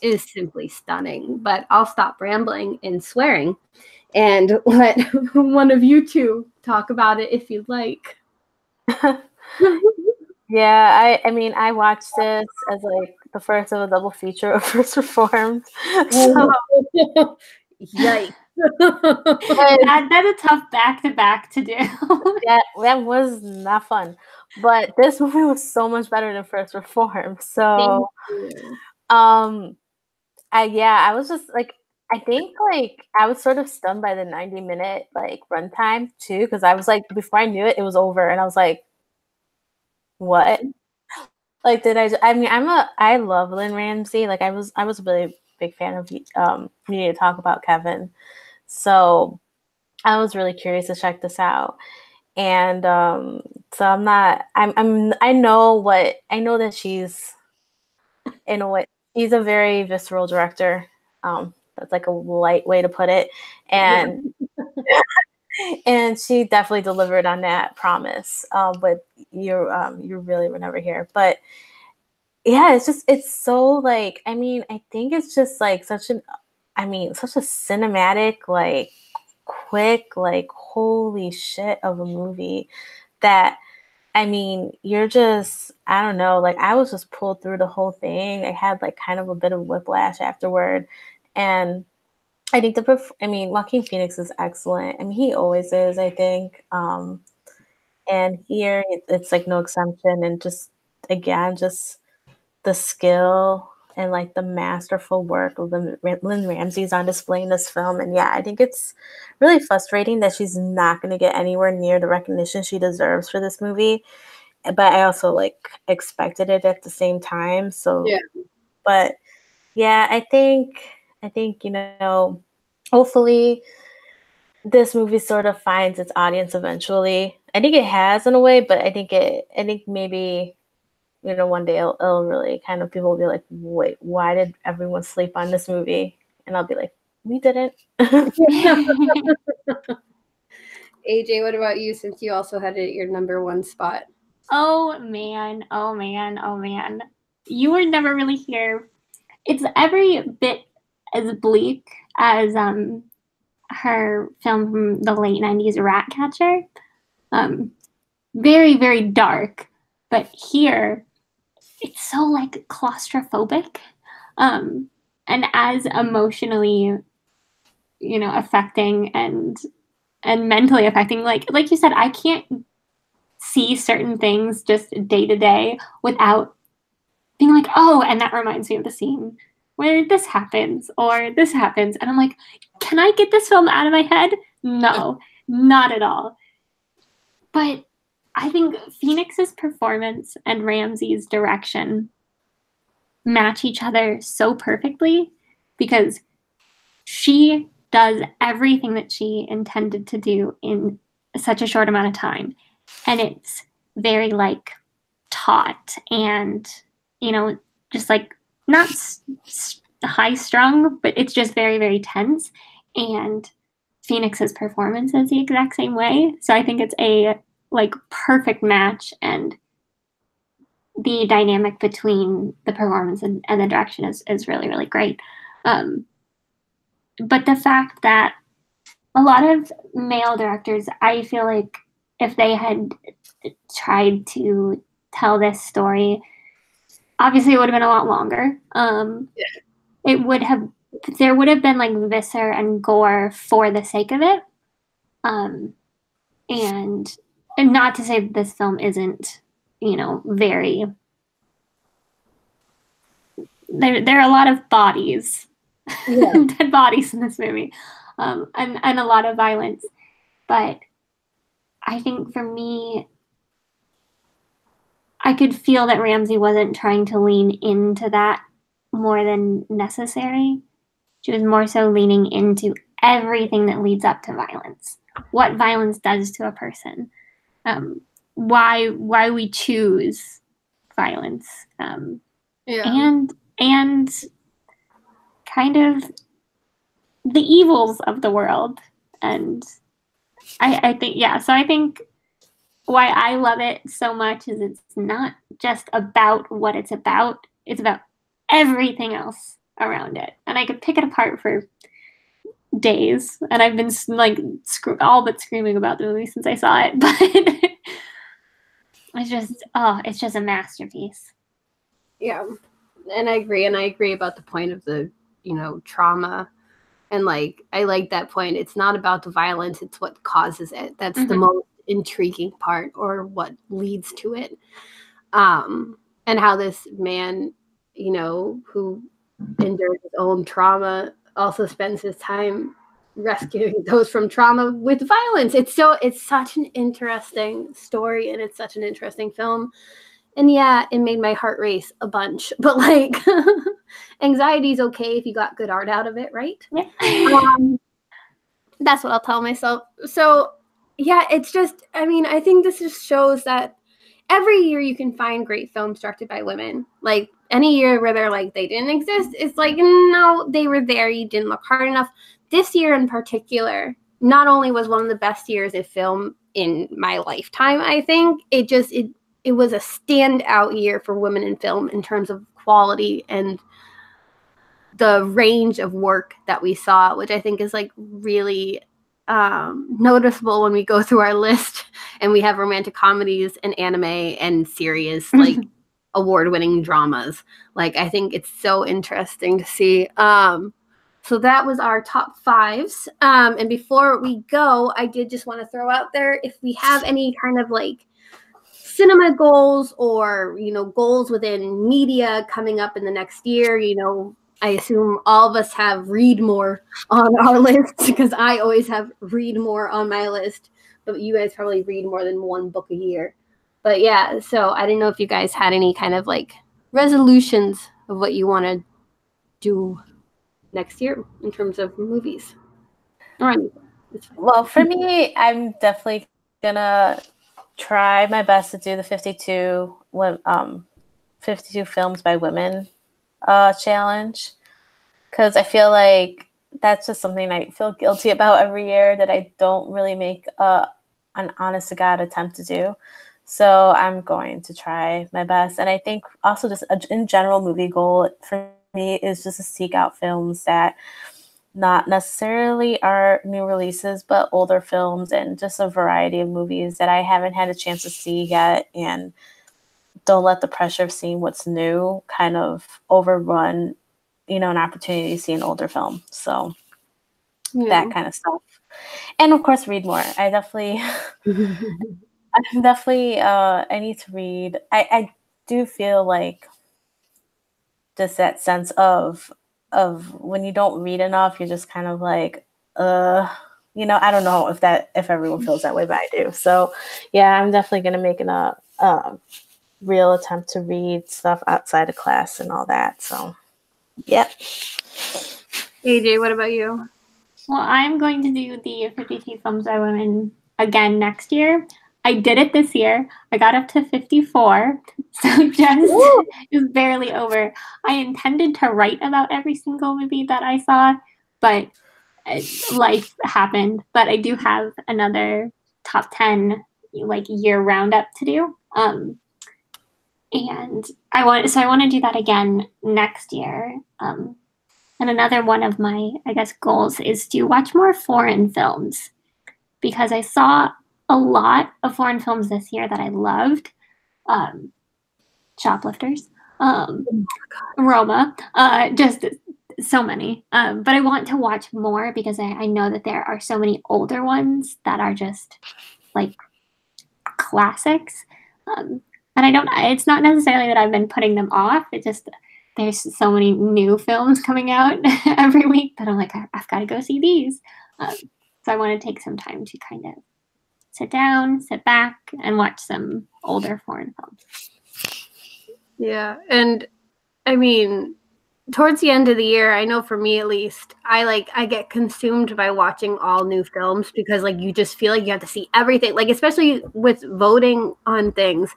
is simply stunning. But I'll stop rambling and swearing and let one of you two talk about it if you'd like. Yeah, I mean, I watched this as like the first of a double feature of First Reformed. So, Yikes. That's a tough back-to-back to do. that was not fun. But this movie was so much better than First Reformed. So, I was just like, I think like I was sort of stunned by the 90-minute like runtime too, because I was like, before I knew it, it was over, and I was like, what? Like, I love Lynn Ramsey. Like, I was a really big fan of We Need to Talk About Kevin. So I was really curious to check this out. And so I know that she's, in a way, she's a very visceral director. That's like a light way to put it. And and she definitely delivered on that promise. But you really were never here. But yeah, it's so like, I mean, I think it's just like such a cinematic, like quick, like holy shit of a movie that, I mean, you're just, I don't know, like I was just pulled through the whole thing. I had like kind of a bit of whiplash afterward. And I think Joaquin Phoenix is excellent. I mean, he always is, I think. And here it's like no exception. And just, again, just the skill and like the masterful work of Lynn Ramsey's on display in this film. And yeah, I think it's really frustrating that she's not going to get anywhere near the recognition she deserves for this movie. But I also like expected it at the same time. So, yeah. But yeah, I think, hopefully this movie sort of finds its audience eventually. I think it has in a way, but I think maybe, one day it'll really kind of, people will be like, wait, why did everyone sleep on this movie? And I'll be like, we didn't. AJ, what about you, since you also had it at your number one spot? Oh man. You were never really here. It's every bit as bleak as her film from the late 90s, Ratcatcher. Very, very dark. But here, it's so like claustrophobic. And as emotionally, affecting and mentally affecting. Like you said, I can't see certain things just day to day without being like, oh, and that reminds me of the scene where this happens or this happens. And I'm like, can I get this film out of my head? No, not at all. But I think Phoenix's performance and Ramsey's direction match each other so perfectly because she does everything that she intended to do in such a short amount of time. And it's very like taut and, just like not high strung, but it's just very, very tense. And Phoenix's performance is the exact same way. So I think it's a like perfect match, and the dynamic between the performance and the direction is really, really great. But the fact that a lot of male directors, I feel like if they had tried to tell this story, obviously it would have been a lot longer. There would have been like viscera and gore for the sake of it. And not to say that this film isn't, very, there are a lot of bodies, dead bodies in this movie, and a lot of violence. But I think for me, I could feel that Ramsey wasn't trying to lean into that more than necessary. She was more so leaning into everything that leads up to violence. What violence does to a person. Why we choose violence. And kind of the evils of the world. And I think, so I think why I love it so much is it's not just about what it's about everything else around it. And I could pick it apart for days. And I've been like all but screaming about the movie since I saw it. But it's just a masterpiece. Yeah. And I agree. And I agree about the point of the, trauma. And like, I like that point. It's not about the violence. It's what causes it. That's the most intriguing part, or what leads to it. And how this man, who endured his own trauma, also spends his time rescuing those from trauma with violence. It's such an interesting story, and it's such an interesting film. And yeah, it made my heart race a bunch, but like anxiety is okay if you got good art out of it, right? Yeah. That's what I'll tell myself. So yeah, it's just, I think this just shows that every year you can find great films directed by women. Like any year where they're like, they didn't exist, it's like, no, they were there. You didn't look hard enough. This year in particular, not only was one of the best years of film in my lifetime, I think, it was a standout year for women in film in terms of quality and the range of work that we saw, which I think is like really noticeable when we go through our list and we have romantic comedies and anime and serious like award-winning dramas. Like, I think it's so interesting to see. So that was our top fives. And before we go, I did just want to throw out there, if we have any kind of like cinema goals or, goals within media coming up in the next year, I assume all of us have read more on our list, because I always have read more on my list, but you guys probably read more than one book a year. But yeah, so I didn't know if you guys had any kind of like resolutions of what you want to do next year in terms of movies. Or anything. Well, for me, I'm definitely gonna try my best to do the 52 films by women challenge, because I feel like that's just something I feel guilty about every year that I don't really make an honest to God attempt to do. So I'm going to try my best. And I think also just in general movie goal for me is just to seek out films that not necessarily are new releases, but older films and just a variety of movies that I haven't had a chance to see yet, and don't let the pressure of seeing what's new kind of overrun, an opportunity to see an older film. So that kind of stuff. And of course, read more. I need to read. I do feel like just that sense of when you don't read enough, you're just kind of like, I don't know if everyone feels that way, but I do. So yeah, I'm definitely going to make a real attempt to read stuff outside of class and all that. So, yep. AJ, what about you? Well, I'm going to do the 52 films by women again next year. I did it this year. I got up to 54, so just barely over. I intended to write about every single movie that I saw, but life happened. But I do have another top 10 like year roundup to do. And I want to do that again next year. And another one of my, I guess, goals is to watch more foreign films, because I saw a lot of foreign films this year that I loved. Shoplifters, Roma, just so many. But I want to watch more, because I know that there are so many older ones that are just like classics. And it's not necessarily that I've been putting them off. It just, there's so many new films coming out every week that I'm like, I've got to go see these. So I want to take some time to kind of sit back and watch some older foreign films. Yeah. And I mean, towards the end of the year, I know for me at least, I get consumed by watching all new films because like you just feel like you have to see everything. Like especially with voting on things,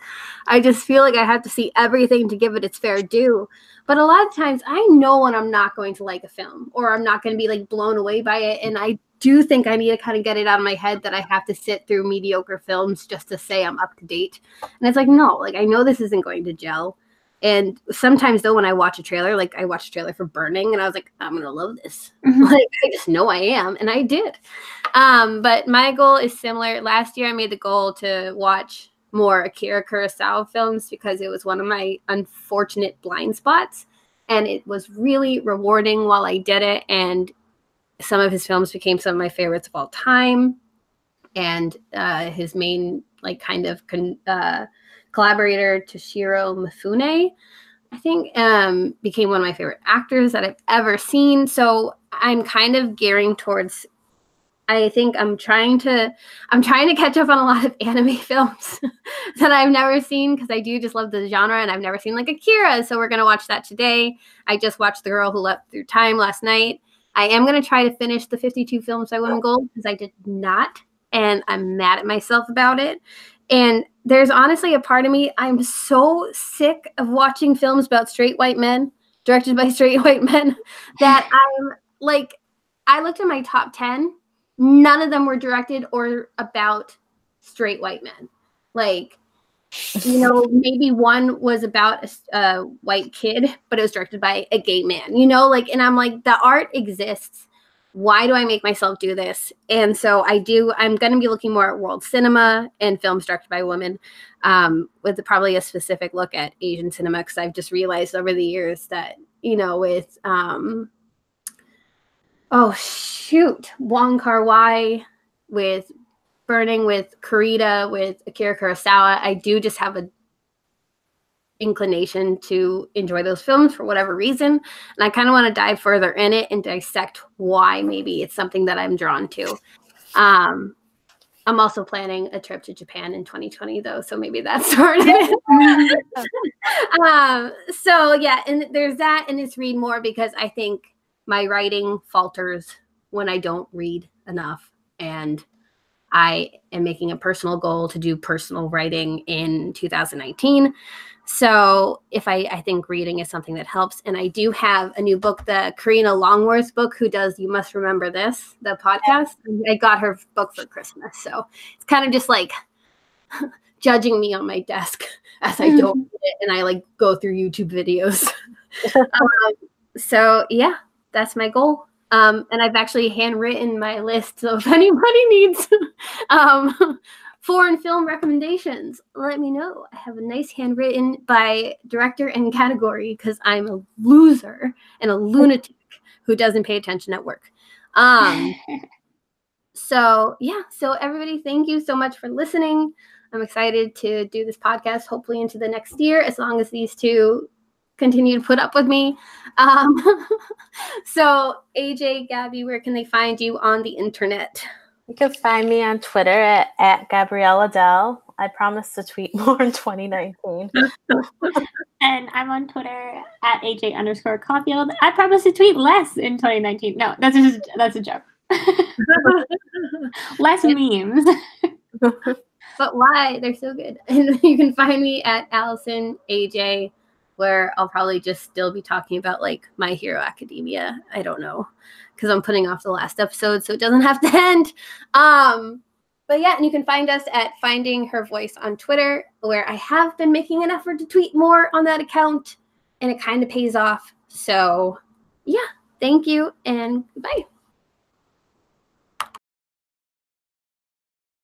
I just feel like I have to see everything to give it its fair due. But a lot of times I know when I'm not going to like a film or I'm not going to be like blown away by it, and I do think I need to kind of get it out of my head that I have to sit through mediocre films just to say I'm up to date. And it's like, no, like I know this isn't going to gel. And sometimes though, when I watch a trailer, like I watched a trailer for Burning and I was like, I'm going to love this. Like, I just know I am. And I did. But my goal is similar. Last year, I made the goal to watch more Akira Kurosawa films because it was one of my unfortunate blind spots. And it was really rewarding while I did it. And some of his films became some of my favorites of all time. And his main, like, kind of collaborator, Toshiro Mifune, I think, became one of my favorite actors that I've ever seen. So I'm kind of gearing towards, I think I'm trying to catch up on a lot of anime films that I've never seen because I do just love the genre, and I've never seen like Akira. So we're going to watch that today. I just watched The Girl Who Leapt Through Time last night. I am going to try to finish the 52 films I won gold because I did not, and I'm mad at myself about it. And there's honestly a part of me, I'm so sick of watching films about straight white men, directed by straight white men, that I'm like, I looked at my top 10, none of them were directed or about straight white men. Like, you know, maybe one was about a white kid, but it was directed by a gay man, you know, like, and I'm like, the art exists. Why do I make myself do this? And so I'm going to be looking more at world cinema and films directed by women, with probably a specific look at Asian cinema, because I've just realized over the years that, you know, with, Wong Kar-wai, with Burning, with Kurita, with Akira Kurosawa, I do just have a inclination to enjoy those films for whatever reason, and I kind of want to dive further in it and dissect why maybe it's something that I'm drawn to. I'm also planning a trip to Japan in 2020 though, so maybe that's part of it. So yeah, and there's that, and it's read more because I think my writing falters when I don't read enough, and I am making a personal goal to do personal writing in 2019. So if I think reading is something that helps. And I do have a new book, the Karina Longworth book, who does You Must Remember This, the podcast. I got her book for Christmas. So it's kind of just like judging me on my desk as I don't read it, and I like go through YouTube videos. So yeah, that's my goal. And I've actually handwritten my list. So if anybody needs foreign film recommendations, let me know. I have a nice handwritten by director and category because I'm a loser and a lunatic who doesn't pay attention at work. So yeah, so everybody, thank you so much for listening. I'm excited to do this podcast hopefully into the next year, as long as these two continue to put up with me. So AJ, Gabby, where can they find you on the internet? You can find me on Twitter at Gabriella Dell. I promise to tweet more in 2019. And I'm on Twitter at AJ_Caulfield. I promise to tweet less in 2019. No, that's a joke. Less memes. But why? They're so good. And you can find me at Allison AJ, where I'll probably just still be talking about like My Hero Academia. I don't know, because I'm putting off the last episode, so it doesn't have to end. But yeah, and you can find us at Finding Her Voice on Twitter, where I have been making an effort to tweet more on that account, and it kind of pays off. So yeah, thank you, and goodbye.